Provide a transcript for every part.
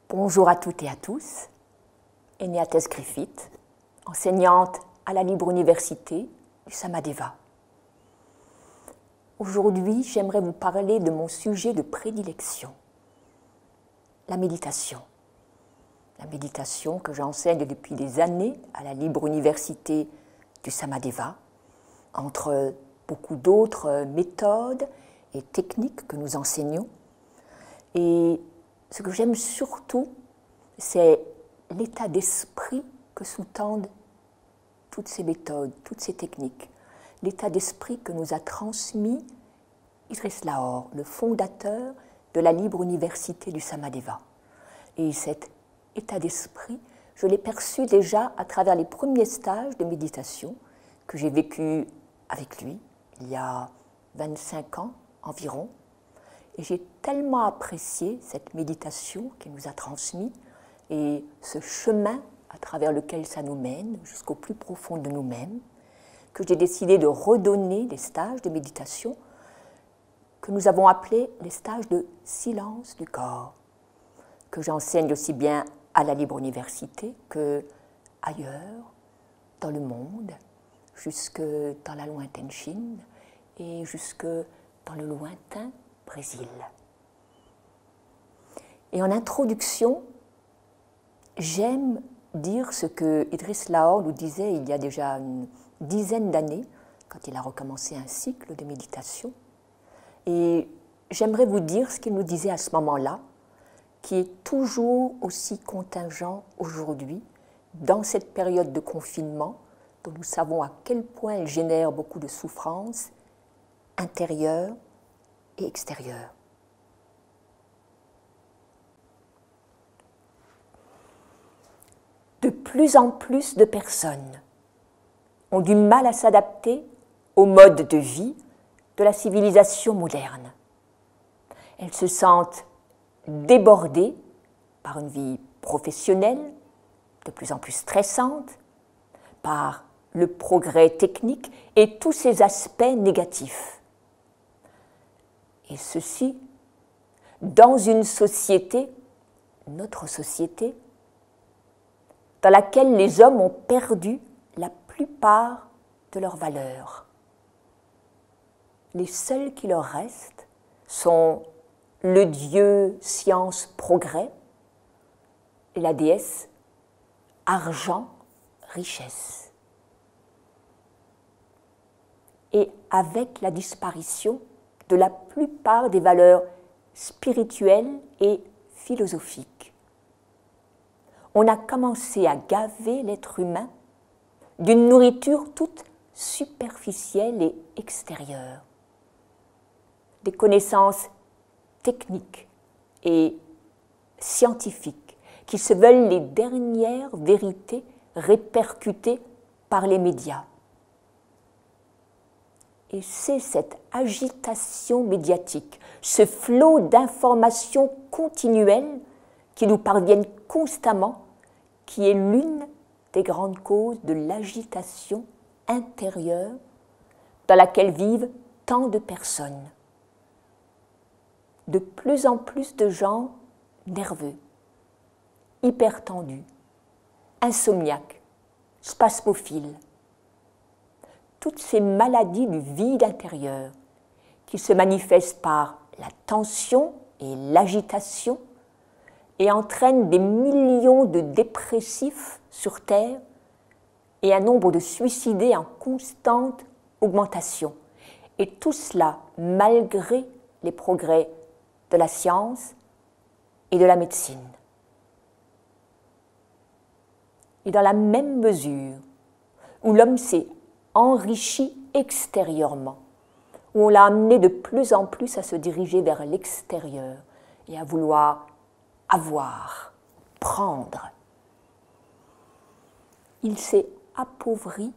Bonjour à toutes et à tous, Enéatès Griffith, enseignante à la Libre Université du Samadeva. Aujourd'hui, j'aimerais vous parler de mon sujet de prédilection, la méditation. La méditation que j'enseigne depuis des années à la Libre Université du Samadeva, entre beaucoup d'autres méthodes et techniques que nous enseignons. Et ce que j'aime surtout, c'est l'état d'esprit que sous-tendent toutes ces méthodes, toutes ces techniques. L'état d'esprit que nous a transmis Idriss Lahore, le fondateur de la Libre Université du Samadeva. Et cet état d'esprit, je l'ai perçu déjà à travers les premiers stages de méditation que j'ai vécus avec lui, il y a 25 ans environ. Et j'ai tellement apprécié cette méditation qu'il nous a transmise et ce chemin à travers lequel ça nous mène jusqu'au plus profond de nous-mêmes, que j'ai décidé de redonner des stages de méditation que nous avons appelés les stages de silence du corps, que j'enseigne aussi bien à la Libre Université qu'ailleurs, dans le monde, jusque dans la lointaine Chine et jusque dans le lointain Brésil. Et en introduction, j'aime dire ce que Idriss Lahore nous disait il y a déjà une dizaine d'années, quand il a recommencé un cycle de méditation. Et j'aimerais vous dire ce qu'il nous disait à ce moment-là, qui est toujours aussi contingent aujourd'hui, dans cette période de confinement, dont nous savons à quel point elle génère beaucoup de souffrances intérieures et extérieures. De plus en plus de personnes ont du mal à s'adapter au mode de vie de la civilisation moderne. Elles se sentent débordées par une vie professionnelle de plus en plus stressante, par le progrès technique et tous ses aspects négatifs. Et ceci dans une société, notre société, dans laquelle les hommes ont perdu la plupart de leurs valeurs. Les seuls qui leur restent sont le dieu science progrès et la déesse argent richesse. Et avec la disparition de la plupart des valeurs spirituelles et philosophiques, on a commencé à gaver l'être humain d'une nourriture toute superficielle et extérieure, des connaissances techniques et scientifiques qui se veulent les dernières vérités répercutées par les médias. Et c'est cette agitation médiatique, ce flot d'informations continuelles qui nous parviennent constamment, qui est l'une des grandes causes de l'agitation intérieure dans laquelle vivent tant de personnes. De plus en plus de gens nerveux, hypertendus, insomniaques, spasmophiles. Toutes ces maladies du vide intérieur qui se manifestent par la tension et l'agitation et entraînent des millions de dépressifs sur Terre et un nombre de suicidés en constante augmentation. Et tout cela malgré les progrès de la science et de la médecine. Et dans la même mesure où l'homme s'est enrichi extérieurement, où on l'a amené de plus en plus à se diriger vers l'extérieur et à vouloir avoir, prendre, il s'est appauvri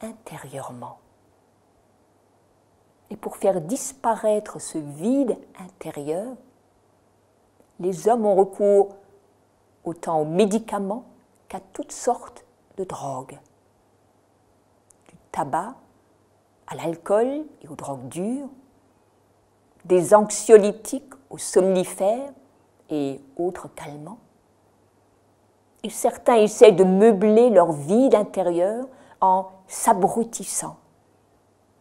intérieurement. Et pour faire disparaître ce vide intérieur, les hommes ont recours autant aux médicaments qu'à toutes sortes de drogues. Du tabac à l'alcool et aux drogues dures, des anxiolytiques aux somnifères et autres calmants. Et certains essaient de meubler leur vide intérieur en s'abrutissant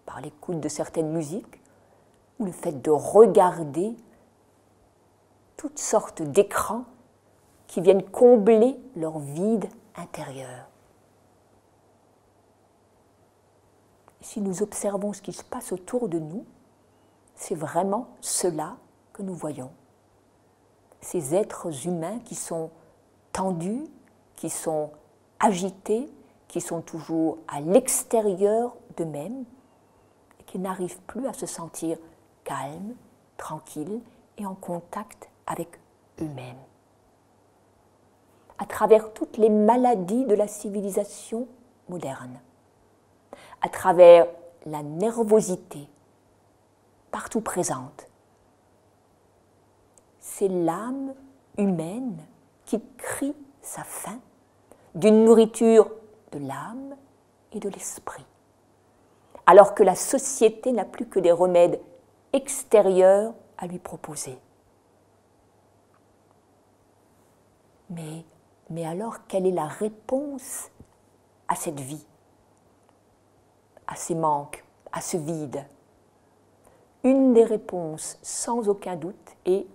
par l'écoute de certaines musiques ou le fait de regarder toutes sortes d'écrans qui viennent combler leur vide intérieur. Si nous observons ce qui se passe autour de nous, c'est vraiment cela que nous voyons. Ces êtres humains qui sont tendus, qui sont agités, qui sont toujours à l'extérieur d'eux-mêmes et qui n'arrivent plus à se sentir calmes, tranquilles et en contact avec eux-mêmes. À travers toutes les maladies de la civilisation moderne, à travers la nervosité partout présente, c'est l'âme humaine qui crie sa faim d'une nourriture de l'âme et de l'esprit, alors que la société n'a plus que des remèdes extérieurs à lui proposer. Mais alors, quelle est la réponse à cette vie, à ces manques, à ce vide? Une des réponses, sans aucun doute, est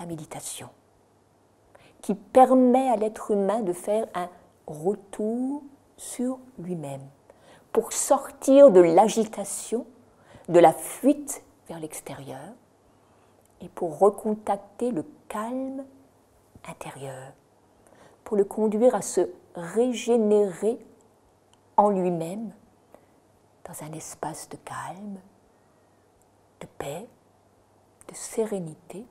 la méditation, qui permet à l'être humain de faire un retour sur lui-même, pour sortir de l'agitation, de la fuite vers l'extérieur, et pour recontacter le calme intérieur, pour le conduire à se régénérer en lui-même dans un espace de calme, de paix, de sérénité,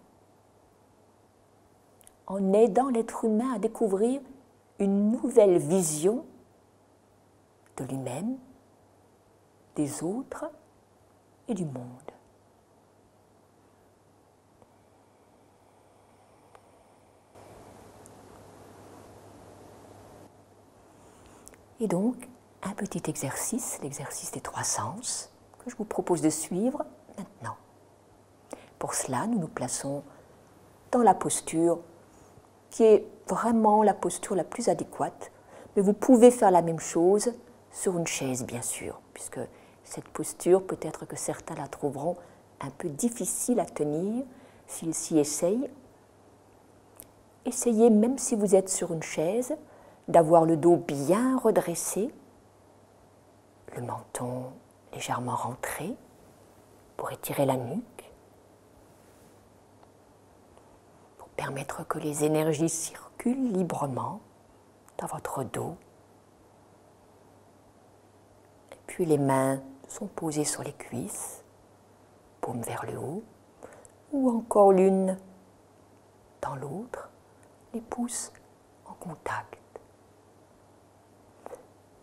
en aidant l'être humain à découvrir une nouvelle vision de lui-même, des autres et du monde. Et donc, un petit exercice, l'exercice des 3 sens, que je vous propose de suivre maintenant. Pour cela, nous nous plaçons dans la posture qui est vraiment la posture la plus adéquate, mais vous pouvez faire la même chose sur une chaise, bien sûr, puisque cette posture, peut-être que certains la trouveront un peu difficile à tenir s'ils s'y essayent. Essayez, même si vous êtes sur une chaise, d'avoir le dos bien redressé, le menton légèrement rentré pour étirer la nuque, pour permettre que les énergies circulent librement dans votre dos. Et puis les mains sont posées sur les cuisses, paume vers le haut, ou encore l'une dans l'autre, les pouces en contact.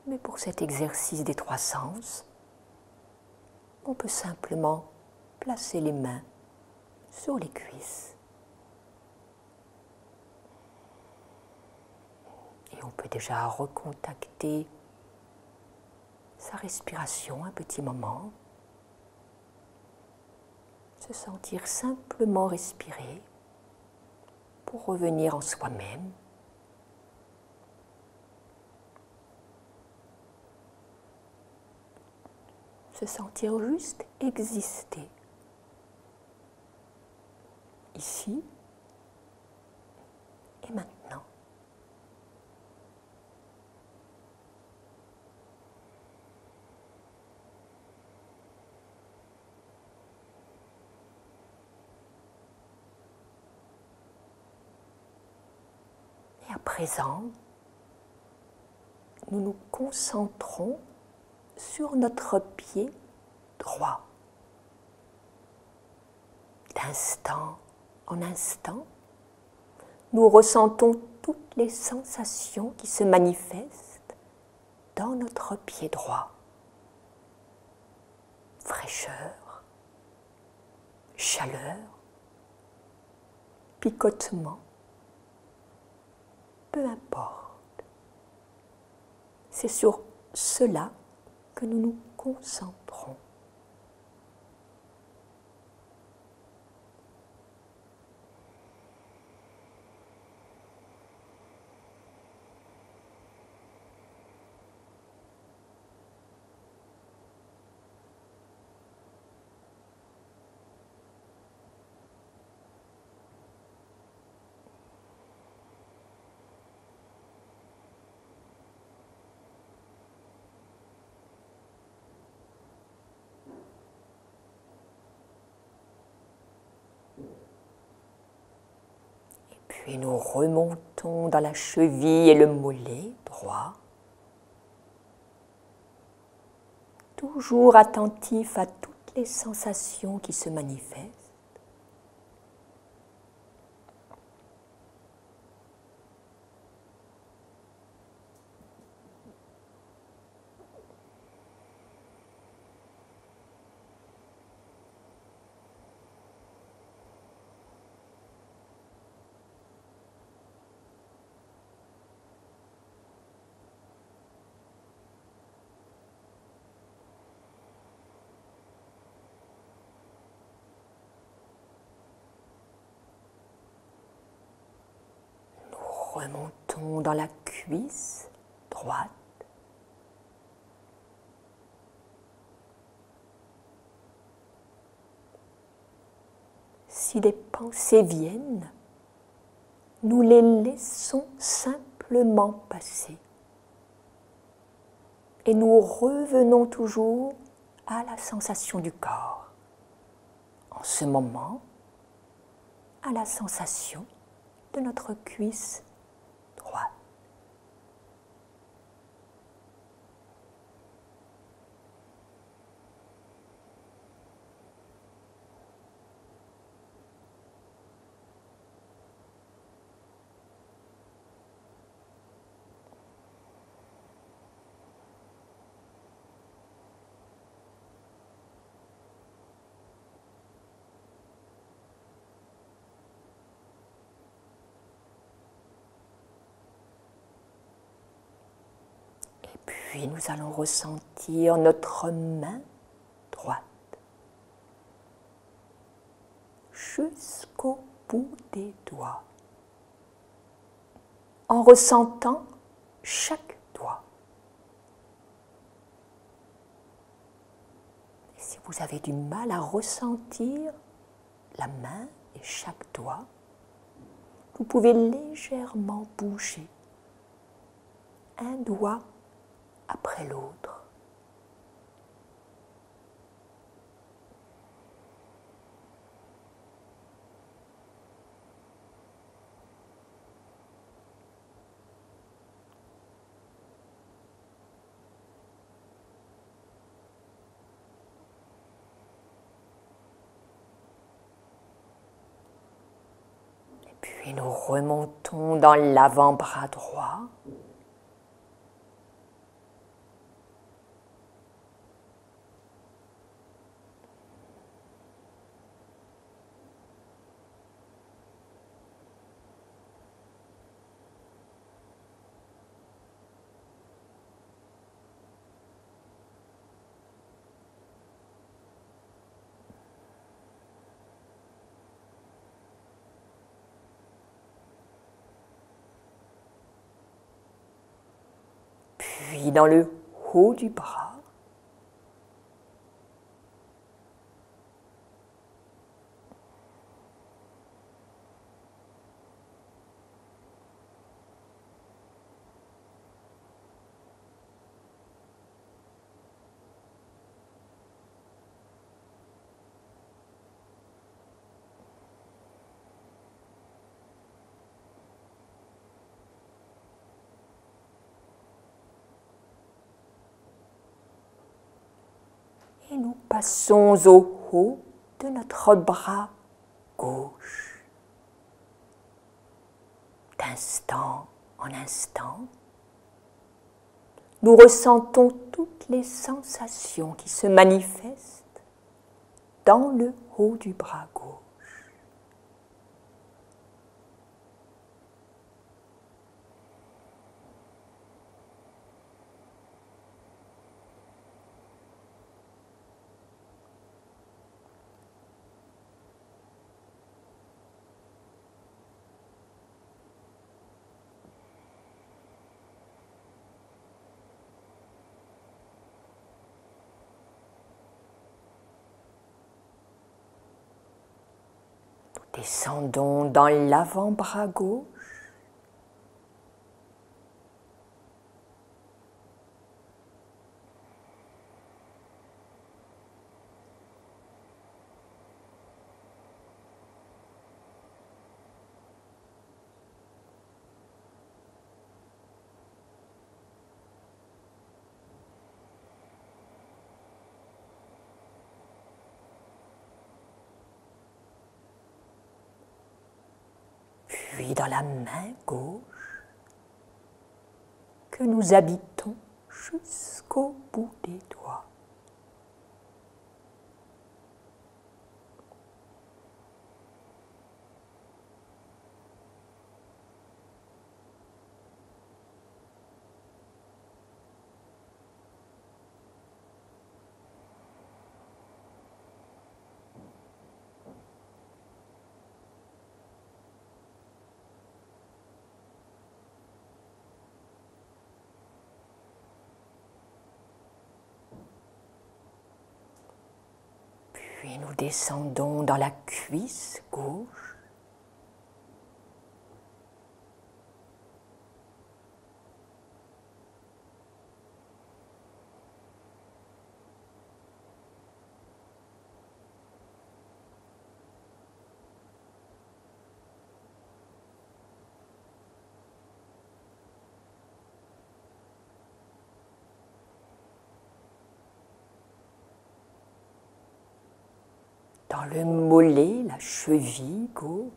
Mais pour cet exercice des 3 sens, on peut simplement placer les mains sur les cuisses. Et on peut déjà recontacter sa respiration un petit moment, se sentir simplement respirer pour revenir en soi-même. Se sentir juste exister, ici et maintenant. Et à présent, nous nous concentrons sur notre pied droit. D'instant en instant, nous ressentons toutes les sensations qui se manifestent dans notre pied droit. Fraîcheur, chaleur, picotement, peu importe. C'est sur cela que nous nous concentrons. Puis nous remontons dans la cheville et le mollet droit, toujours attentif à toutes les sensations qui se manifestent. Remontons dans la cuisse droite. Si des pensées viennent, nous les laissons simplement passer. Et nous revenons toujours à la sensation du corps. En ce moment, à la sensation de notre cuisse droite. Puis nous allons ressentir notre main droite jusqu'au bout des doigts, en ressentant chaque doigt. Et si vous avez du mal à ressentir la main et chaque doigt, vous pouvez légèrement bouger un doigt après l'autre. Et puis nous remontons dans l'avant-bras droit. Puis dans le haut du bras. Et nous passons au haut de notre bras gauche. D'instant en instant, nous ressentons toutes les sensations qui se manifestent dans le haut du bras gauche. Descendons dans l'avant-bras gauche. puis dans la main gauche, que nous habitons jusqu'au bout des doigts. Puis nous descendons dans la cuisse gauche. Dans le mollet, la cheville gauche.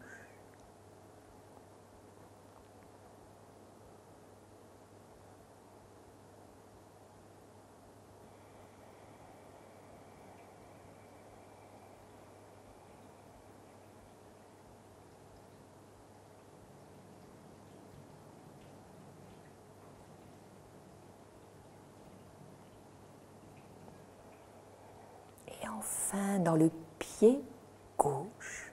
Et enfin dans le pied gauche,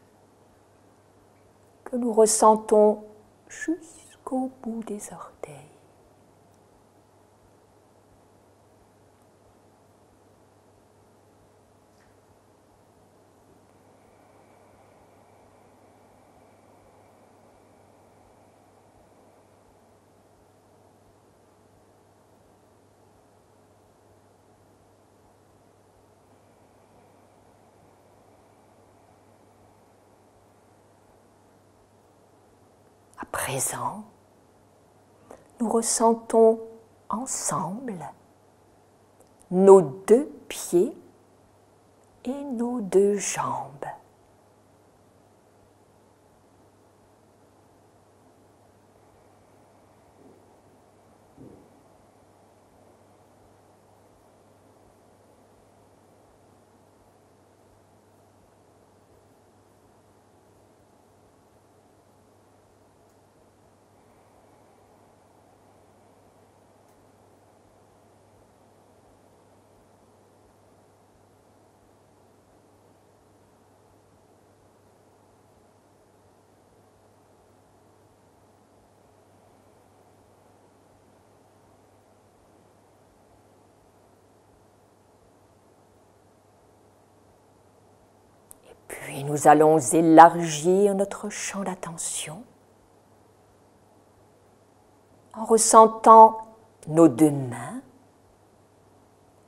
que nous ressentons jusqu'au bout des orteils. À présent, nous ressentons ensemble nos deux pieds et nos deux jambes. Puis nous allons élargir notre champ d'attention en ressentant nos deux mains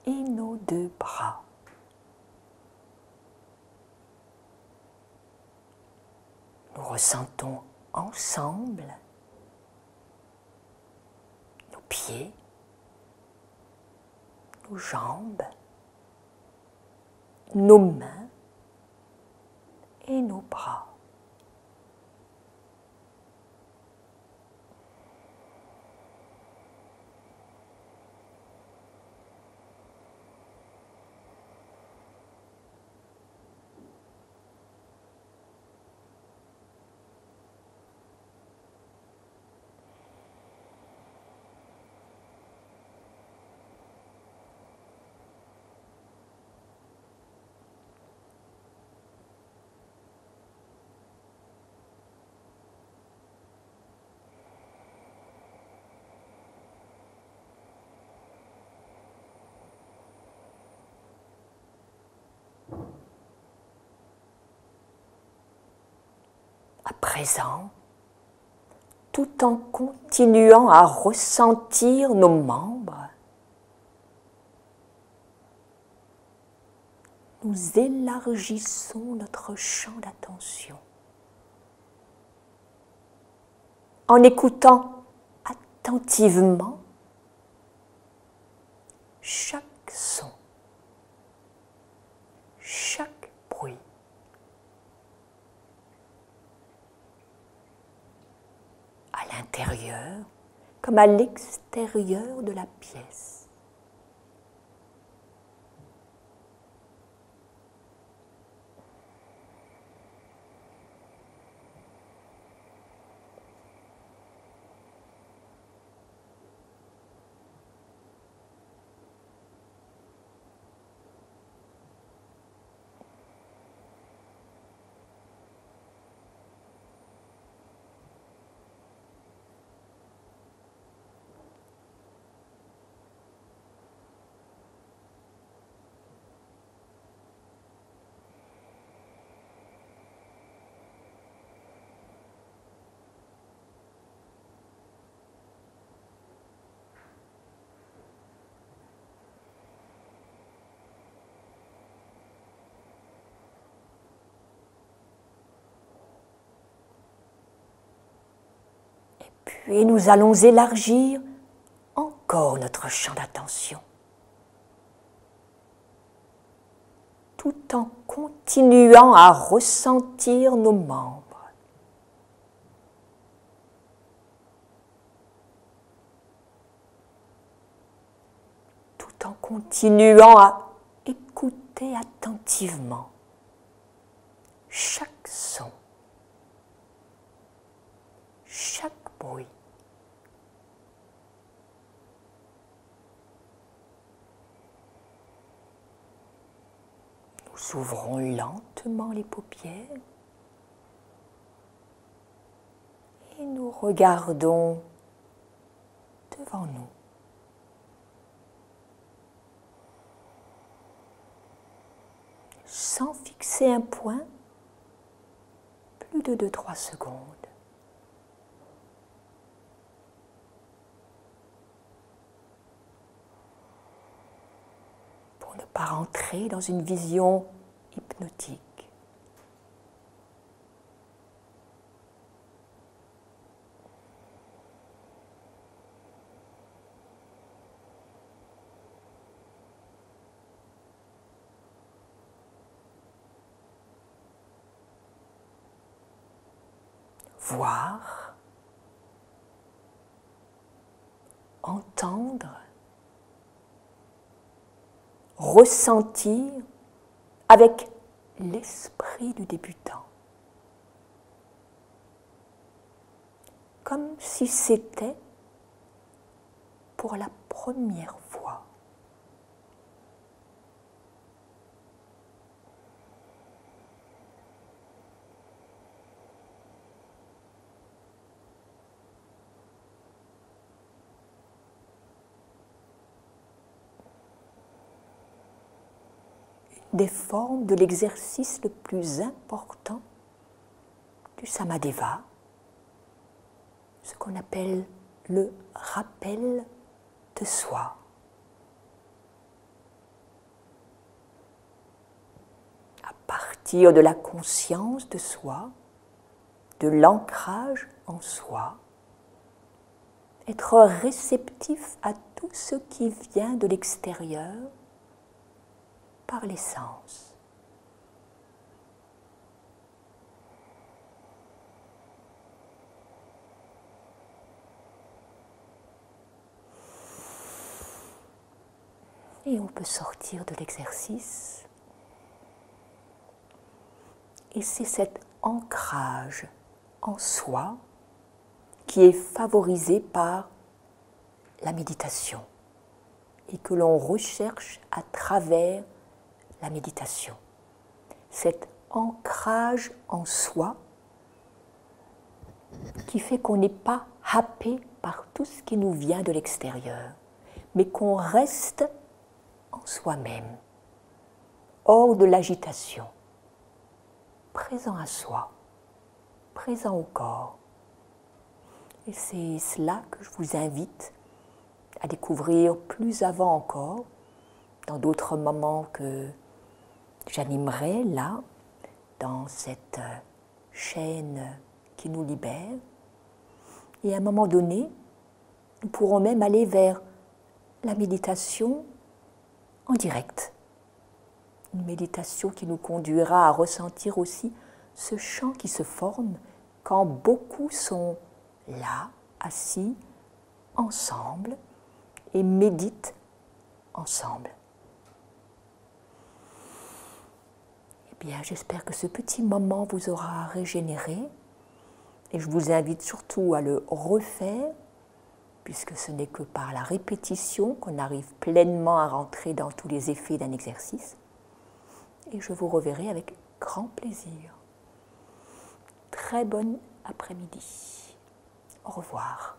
et nos deux bras. Nous ressentons ensemble nos pieds, nos jambes, nos mains et nos bras. À présent, tout en continuant à ressentir nos membres, nous élargissons notre champ d'attention en écoutant attentivement chaque son, chaque bruit. l'intérieur comme à l'extérieur de la pièce. Puis nous allons élargir encore notre champ d'attention, tout en continuant à ressentir nos membres. Tout en continuant à écouter attentivement chaque son, chaque bruit. Nous ouvrons lentement les paupières et nous regardons devant nous. Sans fixer un point, plus de 2-3 secondes. Pour ne pas rentrer dans une vision hypnotique. Voir, entendre, ressentir avec l'esprit du débutant, comme si c'était pour la première fois. Des formes de l'exercice le plus important du Samadeva, ce qu'on appelle le rappel de soi. À partir de la conscience de soi, de l'ancrage en soi, être réceptif à tout ce qui vient de l'extérieur par les sens. Et on peut sortir de l'exercice. Et c'est cet ancrage en soi qui est favorisé par la méditation et que l'on recherche à travers la méditation. Cet ancrage en soi qui fait qu'on n'est pas happé par tout ce qui nous vient de l'extérieur, mais qu'on reste en soi-même, hors de l'agitation, présent à soi, présent au corps. Et c'est cela que je vous invite à découvrir plus avant encore, dans d'autres moments que j'animerai là, dans cette chaîne qui nous libère. Et à un moment donné, nous pourrons même aller vers la méditation en direct. Une méditation qui nous conduira à ressentir aussi ce champ qui se forme quand beaucoup sont là, assis ensemble et méditent ensemble. Eh bien, j'espère que ce petit moment vous aura régénéré et je vous invite surtout à le refaire puisque ce n'est que par la répétition qu'on arrive pleinement à rentrer dans tous les effets d'un exercice. Et je vous reverrai avec grand plaisir. Très bon après-midi. Au revoir.